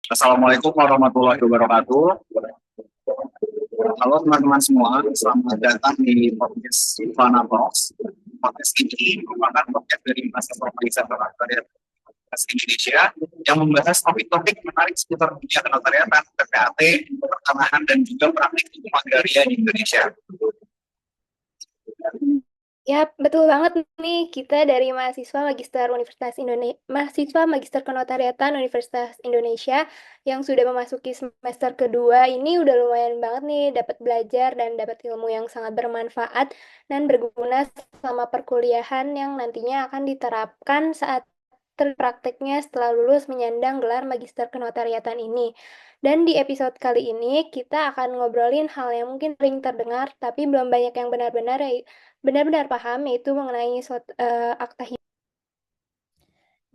Assalamualaikum warahmatullahi wabarakatuh. Halo teman-teman semua, selamat datang di podcast Silvana Talks. Podcast ini merupakan podcast dari mahasiswa Notariat Indonesia yang membahas topik-topik menarik seputar dunia kenotariatan, PPAT, pertanahan, dan juga praktik hukum agraria di Indonesia. Ya, betul banget nih. Kita dari mahasiswa Magister Kenotariatan Universitas Indonesia yang sudah memasuki semester kedua ini udah lumayan banget nih dapat belajar dan dapat ilmu yang sangat bermanfaat dan berguna selama perkuliahan yang nantinya akan diterapkan saat prakteknya setelah lulus menyandang gelar Magister Kenotariatan ini. Dan di episode kali ini kita akan ngobrolin hal yang mungkin sering terdengar tapi belum banyak yang benar-benar paham, yaitu mengenai akta hidup.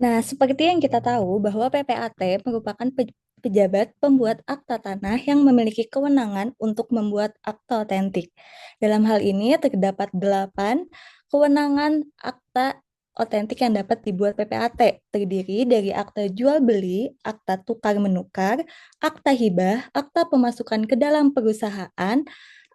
Nah, seperti yang kita tahu bahwa PPAT merupakan pejabat pembuat akta tanah yang memiliki kewenangan untuk membuat akta otentik. Dalam hal ini terdapat 8 kewenangan akta otentik yang dapat dibuat PPAT, terdiri dari akta jual beli, akta tukar menukar, akta hibah, akta pemasukan ke dalam perusahaan,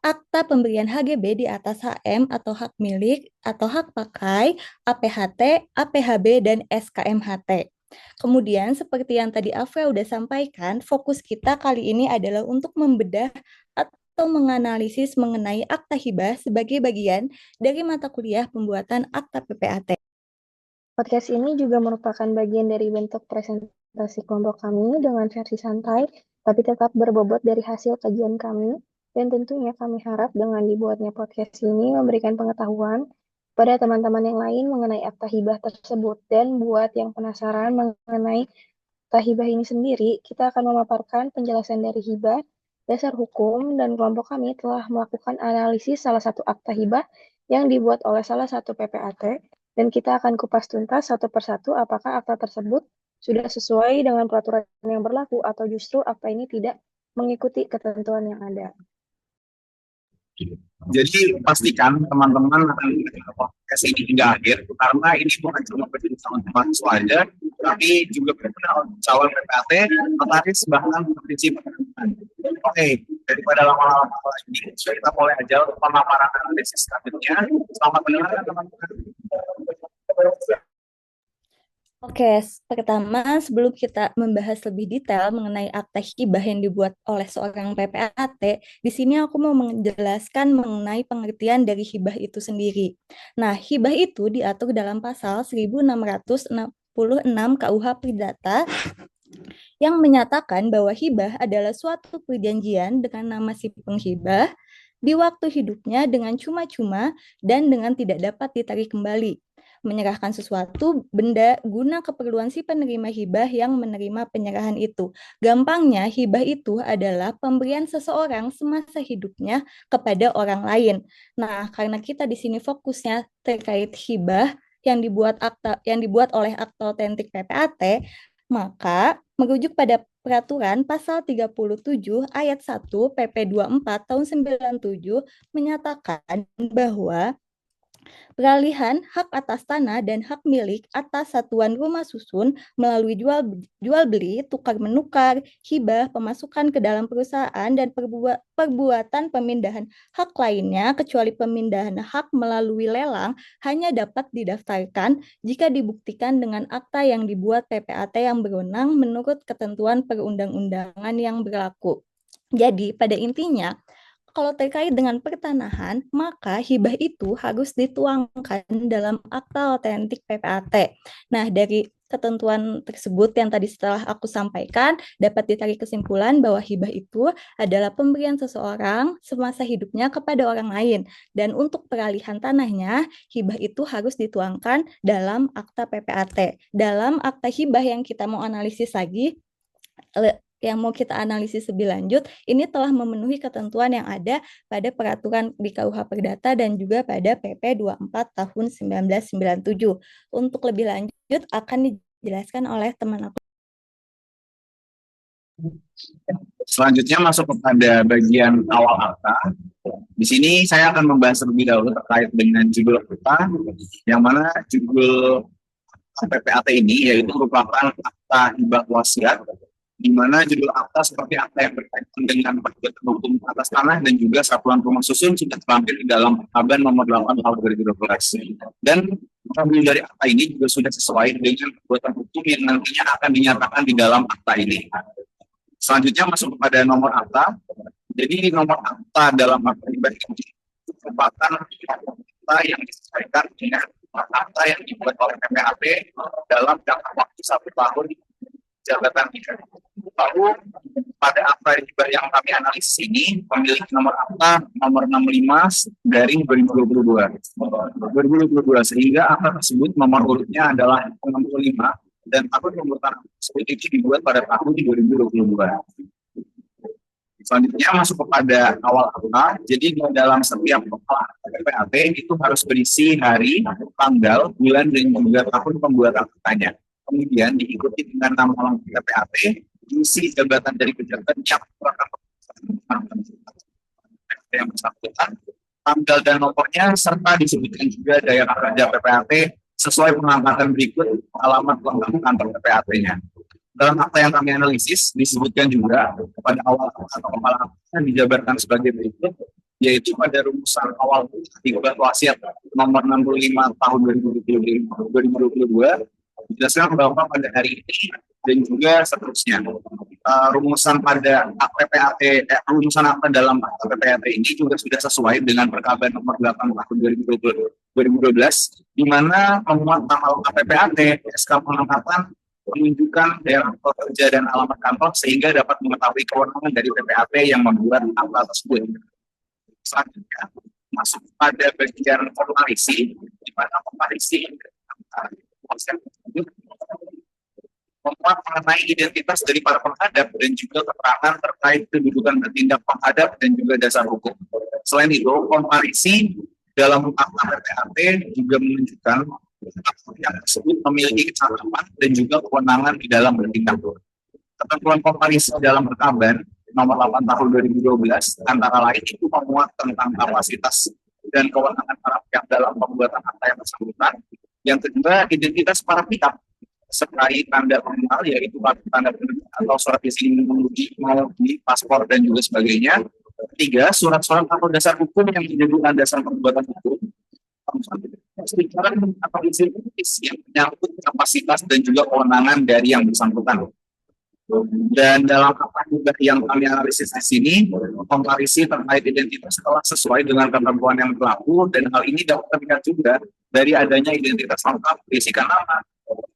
akta pemberian HGB di atas HM atau hak milik atau hak pakai, APHT, APHB, dan SKMHT. Kemudian seperti yang tadi Afra udah sampaikan, fokus kita kali ini adalah untuk membedah atau menganalisis mengenai akta hibah sebagai bagian dari mata kuliah pembuatan akta PPAT. Podcast ini juga merupakan bagian dari bentuk presentasi kelompok kami dengan versi santai, tapi tetap berbobot dari hasil kajian kami. Dan tentunya kami harap dengan dibuatnya podcast ini memberikan pengetahuan pada teman-teman yang lain mengenai akta hibah tersebut. Dan buat yang penasaran mengenai akta hibah ini sendiri, kita akan memaparkan penjelasan dari hibah, dasar hukum, dan kelompok kami telah melakukan analisis salah satu akta hibah yang dibuat oleh salah satu PPAT, dan kita akan kupas tuntas satu persatu apakah akta tersebut sudah sesuai dengan peraturan yang berlaku atau justru akta ini tidak mengikuti ketentuan yang ada. Jadi pastikan teman-teman akan mengikuti podcast ini hingga akhir, karena ini bukan cuma perjuangan mahasiswa aja, tapi juga benar-benar calon PPAT, notaris, bahkan prinsip. Oke, daripada lama-lama lagi, kita mulai aja untuk pemaparan analisis selanjutnya. Selamat mendengarkan teman-teman. Oke, pertama sebelum kita membahas lebih detail mengenai akta hibah yang dibuat oleh seorang PPAT, di sini aku mau menjelaskan mengenai pengertian dari hibah itu sendiri. Nah, hibah itu diatur dalam pasal 1666 KUH Perdata yang menyatakan bahwa hibah adalah suatu perjanjian dengan nama si penghibah di waktu hidupnya dengan cuma-cuma dan dengan tidak dapat ditarik kembali, menyerahkan sesuatu benda guna keperluan si penerima hibah yang menerima penyerahan itu. Gampangnya, hibah itu adalah pemberian seseorang semasa hidupnya kepada orang lain. Nah, karena kita di sini fokusnya terkait hibah yang dibuat oleh akta otentik PPAT, maka merujuk pada Peraturan Pasal 37 Ayat 1 PP 24 tahun 97 menyatakan bahwa peralihan hak atas tanah dan hak milik atas satuan rumah susun melalui jual beli, tukar menukar, hibah, pemasukan ke dalam perusahaan, dan perbuatan pemindahan hak lainnya kecuali pemindahan hak melalui lelang hanya dapat didaftarkan jika dibuktikan dengan akta yang dibuat PPAT yang berwenang menurut ketentuan perundang-undangan yang berlaku. Jadi pada intinya, kalau terkait dengan pertanahan, maka hibah itu harus dituangkan dalam akta otentik PPAT. Nah, dari ketentuan tersebut yang tadi setelah aku sampaikan, dapat ditarik kesimpulan bahwa hibah itu adalah pemberian seseorang semasa hidupnya kepada orang lain. Dan untuk peralihan tanahnya, hibah itu harus dituangkan dalam akta PPAT. Dalam akta hibah yang kita mau analisis lagi, yang mau kita analisis lebih lanjut, ini telah memenuhi ketentuan yang ada pada peraturan di KUH Perdata dan juga pada PP 24 tahun 1997. Untuk lebih lanjut akan dijelaskan oleh teman aku. Selanjutnya masuk kepada bagian awal akta. Di sini saya akan membahas terlebih dahulu terkait dengan judul akta, yang mana judul PPAT ini yaitu merupakan akta hibah wasiat di mana judul akta seperti akta yang berkaitan dengan perbuatan hukum atas tanah dan juga satuan rumah susun sudah terlampir di dalam Perkab nomor 8 tahun 2012. Dan mengambil dari akta ini juga sudah sesuai dengan perbuatan hukum yang nantinya akan dinyatakan di dalam akta ini. Selanjutnya masuk kepada nomor akta. Jadi nomor akta dalam akta hibah ini merupakan akta yang disesuaikan dengan akta yang dibuat oleh PPAT dalam jangka waktu 1 tahun jabatan kita. Lalu pada akta hibah yang kami analisis ini memiliki nomor akta nomor 65 dari 2022 sehingga akta tersebut nomor urutnya adalah 65 dan akun pembuatan tersebut itu dibuat pada tahun 2022. Selanjutnya masuk kepada awal akta. Jadi dalam setiap PPAT itu harus berisi hari, tanggal, bulan, dan juga tahun pembuatan aktanya. Kemudian diikuti dengan nama lengkap PPAT, isi jabatan dari pejabat yang bersangkutan, tanggal dan nomornya, serta disebutkan juga daerah kerja PPAT sesuai pengangkatan berikut alamat lengkap kantor PPAT-nya. Dalam akta yang kami analisis disebutkan juga pada awal atau kepala akta dijabarkan sebagai berikut, yaitu pada rumusan awal akibat wasiat nomor 65 tahun 2022 dijelaskan bahwa pada hari ini dan juga seterusnya. Rumusan pada rumusan akta dalam akta PPAT ini juga sudah sesuai dengan Perkab nomor 8 tahun 2012 di mana memuat nama PPAT, SK pengangkatan, menunjukkan daerah kerja dan alamat kantor sehingga dapat mengetahui kewenangan dari PPAT yang membuat akta tersebut. Selanjutnya masuk pada bagian formalisi, di mana formalisi memuat mengenai identitas dari para penghadap dan juga keterangan terkait kedudukan bertindak penghadap dan juga dasar hukum. Selain itu, komparisi dalam akta PPAT juga menunjukkan yang tersebut memiliki kecakapan dan juga kewenangan di dalam bertindak. Ketentuan komparisi dalam Perkab nomor 8 tahun 2012 antara lain itu memuat tentang kapasitas dan kewenangan para pihak dalam pembuatan akta yang bersangkutan. Yang kedua, identitas para pihak sertai tanda pengenal yaitu tanda penduduk atau surat izin mengemudi, maupun paspor dan juga sebagainya. Ketiga, surat-surat atau dasar hukum yang menjadi landasan perbuatan hukum. Sekarang atau izin yang menyangkut kapasitas dan juga kewenangan dari yang bersangkutan. Dan dalam akta juga yang kami analisis di sini, komparisi terkait identitas telah sesuai dengan ketentuan yang berlaku dan hal ini dapat terlihat juga dari adanya identitas lengkap, berisikan nama,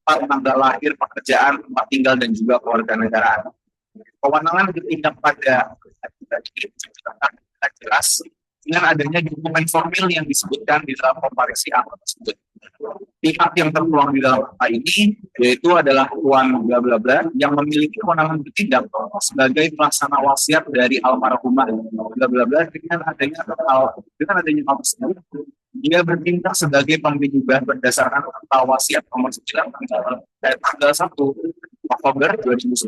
tanggal lahir, pekerjaan, tempat tinggal dan juga kewarganegaraan. Kewenangan bertindak pada jelas dengan adanya dokumen formil yang disebutkan di dalam komparisi akta tersebut. Pihak yang tertuang di dalam akta ini yaitu adalah Tuan bla bla bla yang memiliki kewenangan bertindak sebagai pelaksana wasiat dari almarhumah bla bla bla dengan adanya hal tersebut dia bertindak sebagai pemberi hibah berdasarkan akta wasiat nomor 9 tanggal 1 Oktober 2010.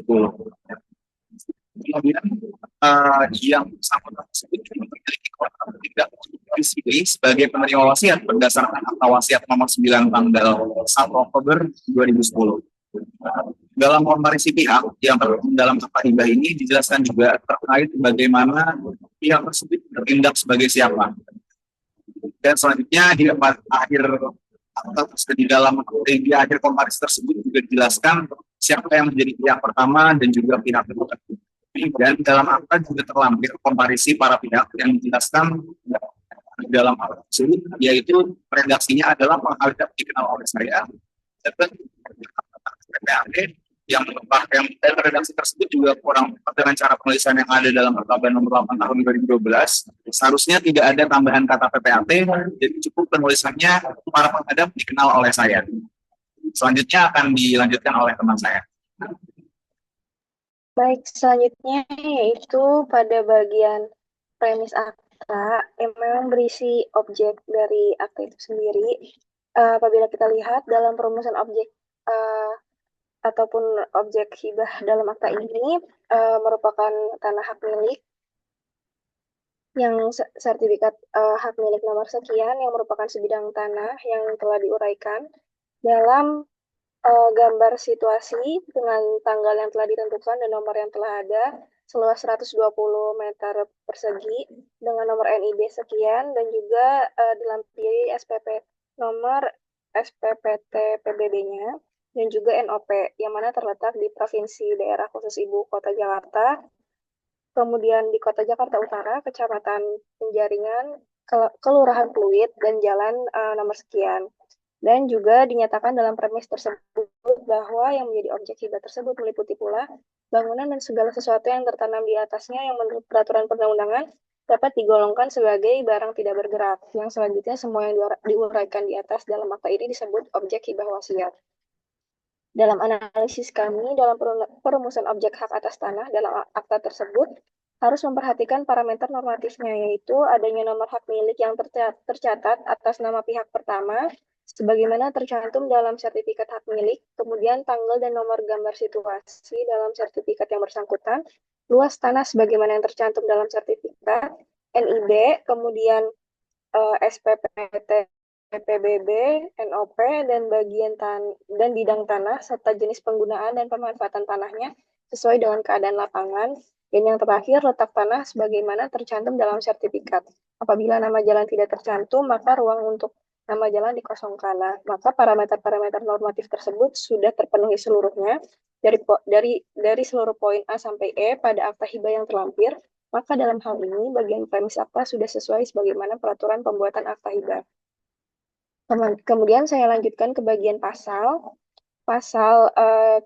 Kemudian yang bersangkutan tersebut memiliki kewenangan bertindak disipli sebagai penerima wasiat berdasarkan akta wasiat nomor 9 tanggal 1 Oktober 2010. Dalam komparisi pihak yang tergabung dalam akta hibah ini dijelaskan juga terkait bagaimana pihak tersebut bertindak sebagai siapa. Dan selanjutnya di akhir komparisi tersebut juga dijelaskan siapa yang menjadi pihak pertama dan juga pihak kedua. Dan dalam akta juga terlampir komparisi para pihak yang dijelaskan dalam akta tersebut, yaitu redaksinya adalah penghadap dikenal oleh saya, dan PPAT yang redaksi tersebut juga kurang tepat dengan cara penulisan yang ada dalam Perkab nomor 8 tahun 2012. Seharusnya tidak ada tambahan kata PPAT, jadi cukup penulisannya para penghadap dikenal oleh saya. Selanjutnya akan dilanjutkan oleh teman saya. Baik, selanjutnya yaitu pada bagian premis akta yang memang berisi objek dari akta itu sendiri. Apabila kita lihat dalam perumusan objek ataupun objek hibah dalam akta ini merupakan tanah hak milik yang sertifikat hak milik nomor sekian yang merupakan sebidang tanah yang telah diuraikan dalam gambar situasi dengan tanggal yang telah ditentukan dan nomor yang telah ada seluas 120 meter persegi dengan nomor NIB sekian dan juga dilampiri SPP nomor SPPT PBB-nya dan juga NOP yang mana terletak di Provinsi Daerah Khusus Ibu Kota Jakarta, kemudian di Kota Jakarta Utara, Kecamatan Penjaringan, Kelurahan Pluit, dan Jalan nomor sekian. Dan juga dinyatakan dalam premis tersebut bahwa yang menjadi objek hibah tersebut meliputi pula bangunan dan segala sesuatu yang tertanam di atasnya yang menurut peraturan perundang-undangan dapat digolongkan sebagai barang tidak bergerak. Yang selanjutnya semua yang diuraikan di atas dalam akta ini disebut objek hibah wasiat. Dalam analisis kami dalam perumusan objek hak atas tanah dalam akta tersebut harus memperhatikan parameter normatifnya, yaitu adanya nomor hak milik yang tercatat atas nama pihak pertama, sebagaimana tercantum dalam sertifikat hak milik, kemudian tanggal dan nomor gambar situasi dalam sertifikat yang bersangkutan, luas tanah sebagaimana yang tercantum dalam sertifikat, NIB, kemudian SPPT, PBB, NOP, dan dan bidang tanah, serta jenis penggunaan dan pemanfaatan tanahnya sesuai dengan keadaan lapangan. Dan yang terakhir, letak tanah sebagaimana tercantum dalam sertifikat. Apabila nama jalan tidak tercantum, maka ruang untuk nama jalan dikosongkan. Nah, maka parameter-parameter normatif tersebut sudah terpenuhi seluruhnya dari seluruh poin A sampai E pada akta hibah yang terlampir. Maka dalam hal ini, bagian premis akta sudah sesuai sebagaimana peraturan pembuatan akta hibah. Kemudian saya lanjutkan ke bagian pasal. Pasal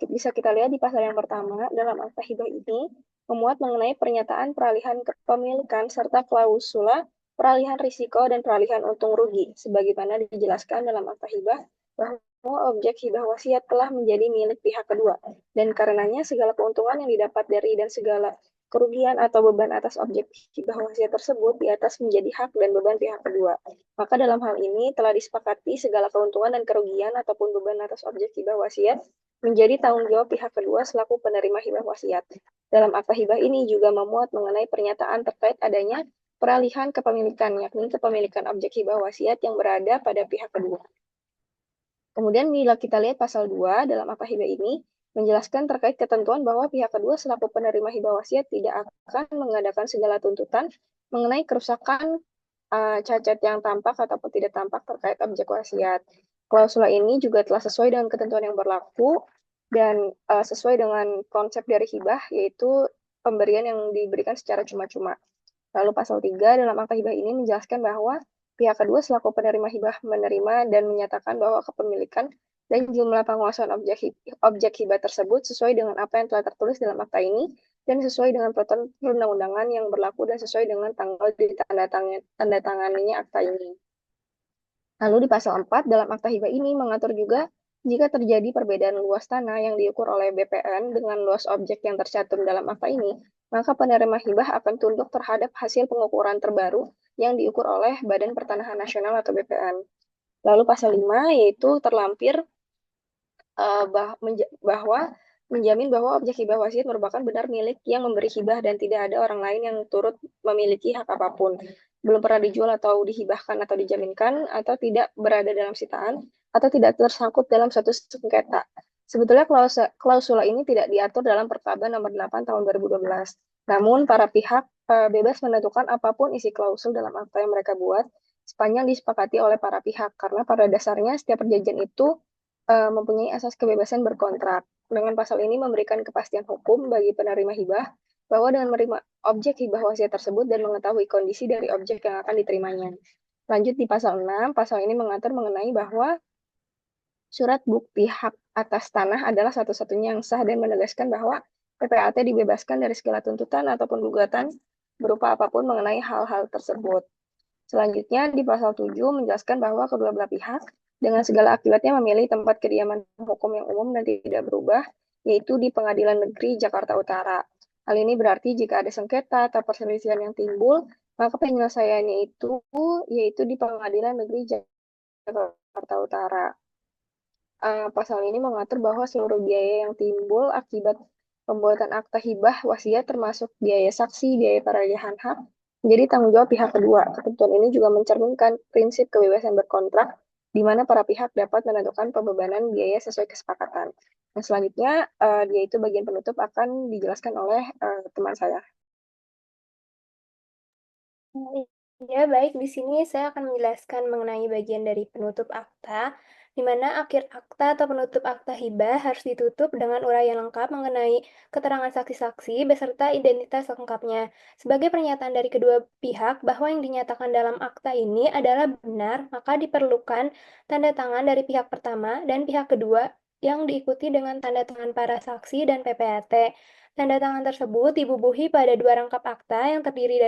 bisa kita lihat di pasal yang pertama dalam akta hibah ini memuat mengenai pernyataan peralihan kepemilikan serta klausula peralihan risiko dan peralihan untung rugi sebagaimana dijelaskan dalam akta hibah bahwa objek hibah wasiat telah menjadi milik pihak kedua dan karenanya segala keuntungan yang didapat dari dan segala kerugian atau beban atas objek hibah wasiat tersebut di atas menjadi hak dan beban pihak kedua. Maka dalam hal ini telah disepakati segala keuntungan dan kerugian ataupun beban atas objek hibah wasiat menjadi tanggung jawab pihak kedua selaku penerima hibah wasiat. Dalam akta hibah ini juga memuat mengenai pernyataan terkait adanya peralihan kepemilikan, yakni kepemilikan objek hibah wasiat yang berada pada pihak kedua. Kemudian bila kita lihat pasal 2 dalam akta hibah ini, menjelaskan terkait ketentuan bahwa pihak kedua selaku penerima hibah wasiat tidak akan mengadakan segala tuntutan mengenai kerusakan cacat yang tampak ataupun tidak tampak terkait objek wasiat. Klausula ini juga telah sesuai dengan ketentuan yang berlaku dan sesuai dengan konsep dari hibah, yaitu pemberian yang diberikan secara cuma-cuma. Lalu pasal 3 dalam akta hibah ini menjelaskan bahwa pihak kedua selaku penerima hibah menerima dan menyatakan bahwa kepemilikan dan jumlah penguasaan objek hibah tersebut sesuai dengan apa yang telah tertulis dalam akta ini dan sesuai dengan peraturan perundang-undangan yang berlaku dan sesuai dengan tanggal ditandatanganinya akta ini. Lalu di pasal 4 dalam akta hibah ini mengatur juga jika terjadi perbedaan luas tanah yang diukur oleh BPN dengan luas objek yang tercantum dalam akta ini, maka penerima hibah akan tunduk terhadap hasil pengukuran terbaru yang diukur oleh Badan Pertanahan Nasional atau BPN. Lalu pasal 5 yaitu terlampir bahwa menjamin bahwa objek hibah wasiat merupakan benar milik yang memberi hibah dan tidak ada orang lain yang turut memiliki hak apapun, belum pernah dijual atau dihibahkan atau dijaminkan, atau tidak berada dalam sitaan, atau tidak tersangkut dalam suatu sengketa. Sebetulnya klausula ini tidak diatur dalam Perkaba nomor 8 tahun 2012. Namun para pihak bebas menentukan apapun isi klausul dalam akta yang mereka buat sepanjang disepakati oleh para pihak, karena pada dasarnya setiap perjanjian itu mempunyai asas kebebasan berkontrak. Dengan pasal ini memberikan kepastian hukum bagi penerima hibah bahwa dengan menerima objek hibah wasiat tersebut dan mengetahui kondisi dari objek yang akan diterimanya. Lanjut di pasal 6, pasal ini mengatur mengenai bahwa surat bukti hak atas tanah adalah satu-satunya yang sah dan menegaskan bahwa PPAT dibebaskan dari segala tuntutan ataupun gugatan berupa apapun mengenai hal-hal tersebut. Selanjutnya di pasal 7 menjelaskan bahwa kedua belah pihak dengan segala akibatnya memilih tempat kediaman hukum yang umum dan tidak berubah, yaitu di Pengadilan Negeri Jakarta Utara. Hal ini berarti jika ada sengketa atau perselisihan yang timbul, maka penyelesaiannya itu yaitu di Pengadilan Negeri Jakarta Utara. Pasal ini mengatur bahwa seluruh biaya yang timbul akibat pembuatan akta hibah wasiat termasuk biaya saksi, biaya peralihan hak, menjadi tanggung jawab pihak kedua. Ketentuan ini juga mencerminkan prinsip kebebasan berkontrak di mana para pihak dapat menentukan pembebanan biaya sesuai kesepakatan. Nah, selanjutnya, yaitu bagian penutup akan dijelaskan oleh teman saya. Ya, baik. Di sini saya akan menjelaskan mengenai bagian dari penutup akta, di mana akhir akta atau penutup akta hibah harus ditutup dengan uraian lengkap mengenai keterangan saksi-saksi beserta identitas lengkapnya. Sebagai pernyataan dari kedua pihak bahwa yang dinyatakan dalam akta ini adalah benar, maka diperlukan tanda tangan dari pihak pertama dan pihak kedua yang diikuti dengan tanda tangan para saksi dan PPAT. Tanda tangan tersebut dibubuhi pada dua rangkap akta yang terdiri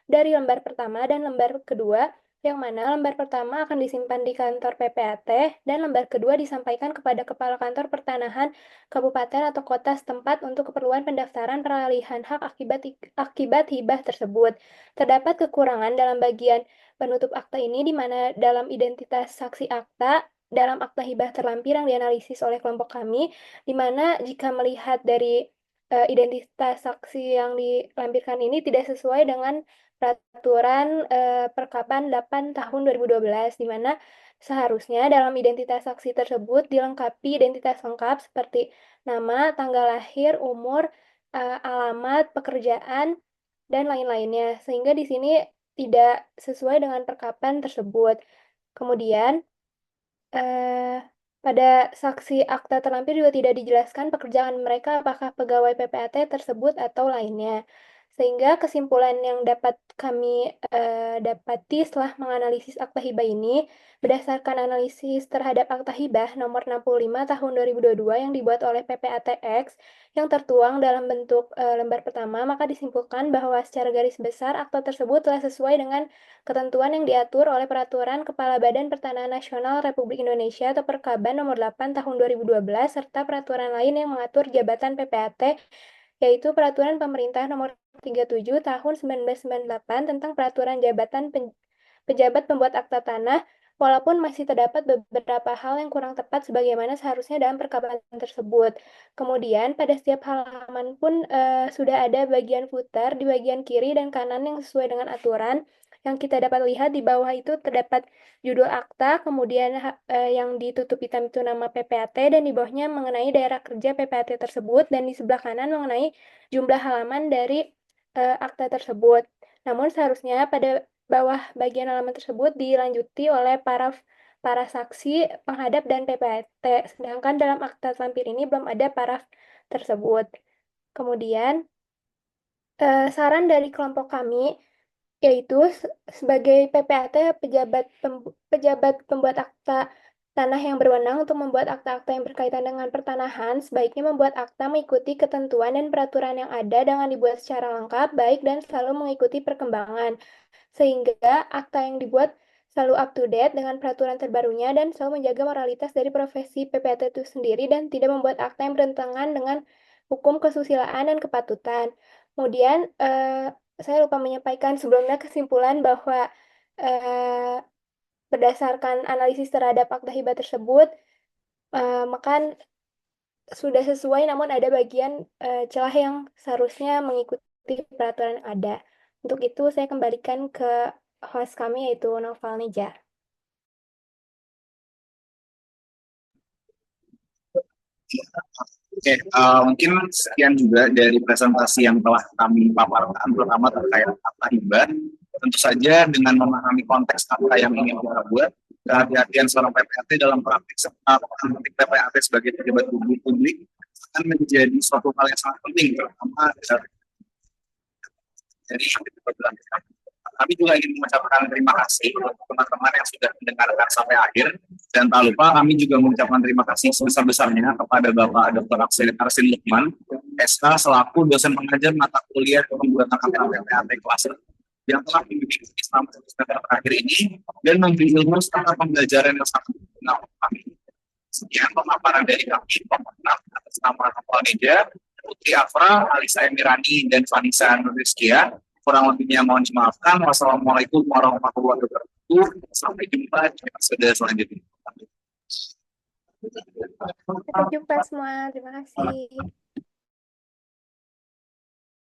dari lembar pertama dan lembar kedua, yang mana lembar pertama akan disimpan di kantor PPAT dan lembar kedua disampaikan kepada Kepala Kantor Pertanahan Kabupaten atau Kota setempat untuk keperluan pendaftaran peralihan hak akibat hibah tersebut. Terdapat kekurangan dalam bagian penutup akta ini di mana dalam identitas saksi akta dalam akta hibah terlampir yang dianalisis oleh kelompok kami, di mana jika melihat dari identitas saksi yang dilampirkan ini tidak sesuai dengan Peraturan Perkapan 8 tahun 2012, di mana seharusnya dalam identitas saksi tersebut dilengkapi identitas lengkap seperti nama, tanggal lahir, umur, alamat, pekerjaan, dan lain-lainnya. Sehingga di sini tidak sesuai dengan perkapan tersebut. Kemudian, pada saksi akta terlampir juga tidak dijelaskan pekerjaan mereka apakah pegawai PPAT tersebut atau lainnya. Sehingga kesimpulan yang dapat kami dapati setelah menganalisis akta hibah ini, berdasarkan analisis terhadap akta hibah nomor 65 tahun 2022 yang dibuat oleh PPATX, yang tertuang dalam bentuk lembar pertama, maka disimpulkan bahwa secara garis besar akta tersebut telah sesuai dengan ketentuan yang diatur oleh Peraturan Kepala Badan Pertanahan Nasional Republik Indonesia atau Perkaban nomor 8 tahun 2012 serta peraturan lain yang mengatur jabatan PPAT, yaitu Peraturan Pemerintah nomor 37 tahun 1998 tentang peraturan jabatan pejabat pembuat akta tanah, walaupun masih terdapat beberapa hal yang kurang tepat sebagaimana seharusnya dalam perkaban tersebut. Kemudian, pada setiap halaman pun sudah ada bagian footer di bagian kiri dan kanan yang sesuai dengan aturan. Yang kita dapat lihat di bawah itu terdapat judul akta, kemudian yang ditutup hitam itu nama PPAT, dan di bawahnya mengenai daerah kerja PPAT tersebut, dan di sebelah kanan mengenai jumlah halaman dari akta tersebut. Namun seharusnya pada bawah bagian halaman tersebut dilanjuti oleh para saksi, penghadap, dan PPAT. Sedangkan dalam akta lampir ini belum ada paraf tersebut. Kemudian, saran dari kelompok kami yaitu sebagai PPAT, pejabat pembuat akta tanah yang berwenang untuk membuat akta-akta yang berkaitan dengan pertanahan, sebaiknya membuat akta mengikuti ketentuan dan peraturan yang ada dengan dibuat secara lengkap, baik, dan selalu mengikuti perkembangan. Sehingga akta yang dibuat selalu up to date dengan peraturan terbarunya dan selalu menjaga moralitas dari profesi PPAT itu sendiri dan tidak membuat akta yang bertentangan dengan hukum kesusilaan dan kepatutan. Kemudian, saya lupa menyampaikan sebelumnya kesimpulan bahwa berdasarkan analisis terhadap akta hibah tersebut, maka sudah sesuai, namun ada bagian celah yang seharusnya mengikuti peraturan yang ada. Untuk itu, saya kembalikan ke host kami, yaitu Noval Neja. Oke, mungkin sekian juga dari presentasi yang telah kami paparkan, terutama terkait akta hibah. Tentu saja dengan memahami konteks akta yang ingin kita buat, kehati-hatian seorang PPAT dalam praktik PPAT sebagai pejabat publik akan menjadi suatu hal yang sangat penting, terutama dari kami juga ingin mengucapkan terima kasih untuk teman-teman yang sudah mendengarkan sampai akhir. Dan tak lupa kami juga mengucapkan terima kasih sebesar-besarnya kepada Bapak Dr. Arsin Lukman, SK, selaku dosen pengajar mata kuliah pembuatan akta PPAT kelas yang telah membimbing selama semester terakhir ini dan memberi ilmu tentang pembelajaran yang sangat berguna untuk kami. Sekian pemaparan dari kami, atas nama Noval Neja, Putri Afra, Alisa Emirani, dan Vanessa Nurrizkia. Kurang lebihnya mohon dimaafkan. Wassalamualaikum warahmatullahi wabarakatuh. Sampai jumpa di episode selanjutnya. Sampai jumpa semua. Terima kasih.